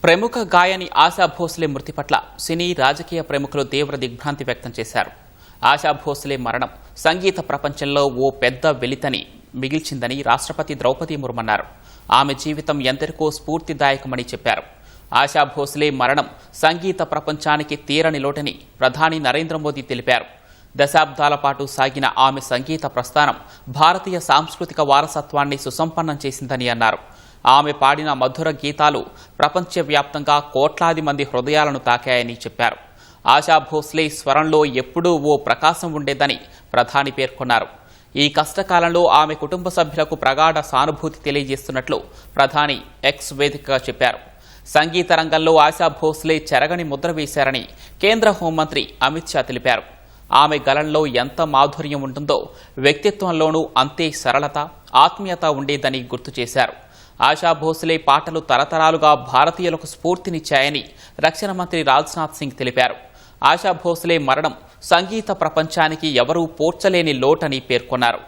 ప్రముఖ గాయని ఆశా భోస్లే మృతి పట్ల సినీ రాజకీయ ప్రముఖులు తీవ్ర దిగ్భ్రాంతి వ్యక్తం చేశారు. ఆశా భోస్లే మరణం సంగీత ప్రపంచంలో ఓ పెద్ద వెలితని మిగిల్చిందని రాష్ట్రపతి ద్రౌపది ముర్ము అన్నారు. ఆమె జీవితం ఎందరికో స్ఫూర్తిదాయకమని చెప్పారు. ఆశా భోస్లే మరణం సంగీత ప్రపంచానికి తీరని లోటని ప్రధాని నరేంద్ర మోదీ తెలిపారు. దశాబ్దాల పాటు సాగిన ఆమె సంగీత ప్రస్థానం భారతీయ సాంస్కృతిక వారసత్వాన్ని సుసంపన్నం చేసిందని అన్నారు. ఆమె పాడిన మధుర గీతాలు ప్రపంచవ్యాప్తంగా కోట్లాది మంది హృదయాలను తాకాయని చెప్పారు. ఆశా భోస్లే స్వరంలో ఎప్పుడూ ఓ ప్రకాశం ఉండేదని ప్రధాని పేర్కొన్నారు. ఈ కష్టకాలంలో ఆమె కుటుంబ సభ్యులకు ప్రగాఢ సానుభూతి తెలియజేస్తున్నట్లు ప్రధాని ఎక్స్ వేదికగా చెప్పారు. సంగీత రంగంలో ఆశా భోస్లే చెరగని ముద్ర వేశారని కేంద్ర హోంమంత్రి అమిత్ షా తెలిపారు. ఆమె గళంలో ఎంత మాధుర్యం ఉంటుందో వ్యక్తిత్వంలోనూ అంతే సరళత, ఆత్మీయత ఉండేదని గుర్తు చేశారు. ఆశా భోస్లే పాటలు తరతరాలుగా భారతీయులకు స్ఫూర్తినిచ్చాయని రక్షణ మంత్రి రాజ్నాథ్ సింగ్ తెలిపారు. ఆశా భోస్లే మరణం సంగీత ప్రపంచానికి ఎవరూ పోడ్చలేని లోటని పేర్కొన్నారు.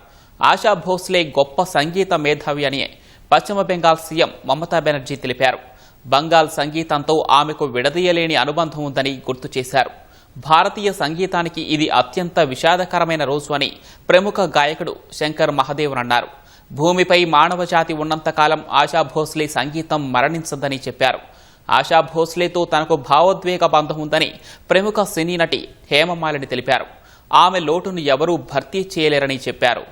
ఆశా భోస్లే గొప్ప సంగీత మేధావి అని పశ్చిమ బెంగాల్ సీఎం మమతా బెనర్జీ తెలిపారు. బంగాల్ సంగీతంతో ఆమెకు విడదీయలేని అనుబంధం ఉందని గుర్తు చేశారు. భారతీయ సంగీతానికి ఇది అత్యంత విషాదకరమైన రోజు అని ప్రముఖ గాయకుడు శంకర్ మహదేవన్ అన్నారు. భూమిపై మానవజాతి ఉన్నంతకాలం ఆశా భోస్లే సంగీతం మరణించదని చెప్పారు. ఆశా భోస్లేతో తనకు భావోద్వేగ బంధం ఉందని ప్రముఖ సినీ నటి హేమమాలిని తెలిపారు. ఆమె లోటును ఎవరూ భర్తీ చేయలేరని చెప్పారు.